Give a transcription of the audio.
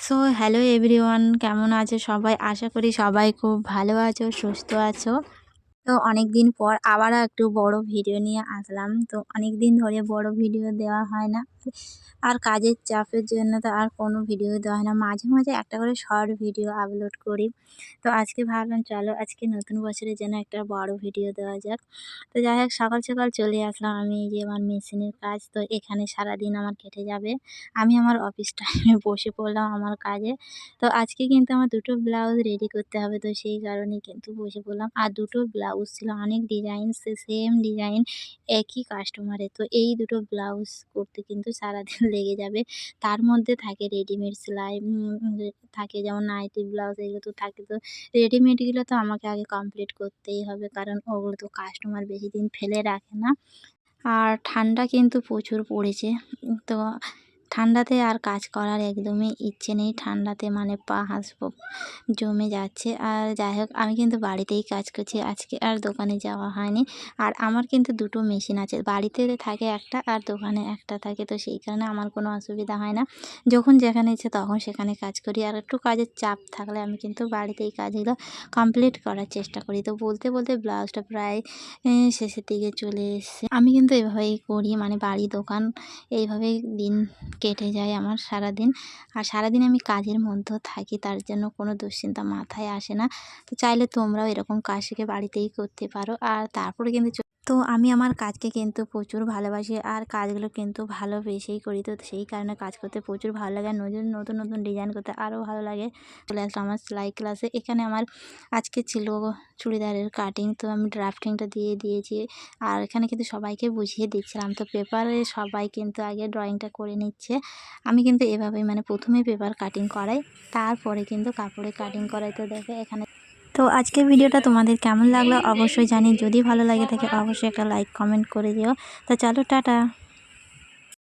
So hello everyone, কেমন আছো সবাই? আশা করি সবাই খুব ভালো আছো, সুস্থ আছো। তো অনেকদিন পর আবারও একটু বড় ভিডিও নিয়ে আসলাম। তো অনেকদিন ধরে বড় ভিডিও দেওয়া হয় না। আর কাজের চাপের জন্য তো আর কোনো ভিডিও দেওয়া হয় না। মাঝে, মাঝে একটা করে শর্ট ভিডিও আপলোড করি। তো আজকে ভাবলাম চলো আজকে নতুন বছরের জন্য একটা বড় ভিডিও দেওয়া যাক। তো যাই হোক সকাল, সকাল চলে আসলাম আমি, এই যে আমার মেশিনের কাজ। তো এখানে সারাদিন আমার কেটে যাবে। আমি আমার অফিস টাইমে বসে পড়লাম আমার কাজে। তো আজকে কিন্তু আমার ২ টো ব্লাউজ রেডি করতে হবে। তো সেই কারণেই কিন্তু বসে পড়লাম। আর ২ টো ব্লাউজ ছিল, অনেক ডিজাইন, সেম ডিজাইন একই কাস্টমারের। তো এই ২ টো ব্লাউজ করতে কিন্তু সারাদিন লেগে যাবে। তার মধ্যে থাকে রেডিমেড সেলাই, থাকে যেমন নাইটি ব্লাউজ, এগুলো তো থাকে। তো রেডিমেডগুলো তো আমাকে আগে কমপ্লিট করতেই হবে, কারণ ওগুলো তো কাস্টমার বেশিদিন ফেলে রাখে না। আর ঠান্ডা কিন্তু প্রচুর পড়েছে। তো ঠান্ডাতে আর কাজ করার একদমই ইচ্ছে নেই। ঠান্ডাতে মানে পা হাঁসফাঁস জমে যাচ্ছে। আর যাই হোক আমি কিন্তু বাড়িতেই কাজ করছি। আজকে আর দোকানে যাওয়া হয়নি। আর আমার কিন্তু ২ টো মেশিন আছে। বাড়িতে থাকে একটা আর দোকানে একটা থাকে। তো সেই কারণে আমার কোনো অসুবিধা হয় না। যখন যেখানে ইচ্ছে তখন সেখানে কাজ করি। আর একটু কাজের চাপ থাকলে আমি কিন্তু বাড়িতেই কাজগুলো কমপ্লিট করার চেষ্টা করি। তো বলতে, বলতে ব্লাউজটা প্রায় শেষের দিকে চলে এসছে। আমি কিন্তু এভাবেই করি, মানে বাড়ি দোকান এইভাবেই দিন কেটে যায় আমার সারাদিন। আর সারাদিন আমি কাজের মধ্যেও থাকি, তার জন্য কোনো দুশ্চিন্তা মাথায় আসে না। তো চাইলে তোমরাও এরকম কাজ শিখে বাড়িতেই করতে পারো। আর তারপরে কিন্তু তো আমি আমার কাজকে কিন্তু প্রচুর ভালোবাসি, আর কাজগুলো কিন্তু ভালোবেসেই করি। তো সেই কারণে কাজ করতে প্রচুর ভালো লাগে। আর নতুন নতুন ডিজাইন করতে আরও ভালো লাগে। চলে আসলাম আমার সেলাই ক্লাসে। এখানে আমার আজকে ছিল চুড়িদারের কাটিং। তো আমি ড্রাফটিংটা দিয়ে দিয়েছি। আর এখানে কিন্তু সবাইকে বুঝিয়ে দিচ্ছিলাম। তো পেপারে সবাই কিন্তু আগে ড্রয়িংটা করে নিচ্ছে। আমি কিন্তু এভাবেই মানে প্রথমে পেপার কাটিং করাই, তারপরে কিন্তু কাপড়ে কাটিং করাই। তো দেখো এখানে। তো আজকের ভিডিওটা তোমাদের কেমন লাগলো অবশ্যই জানি। যদি ভালো লাগে থাকে অবশ্যই একটা লাইক কমেন্ট করে দিও। তো চলো টাটা।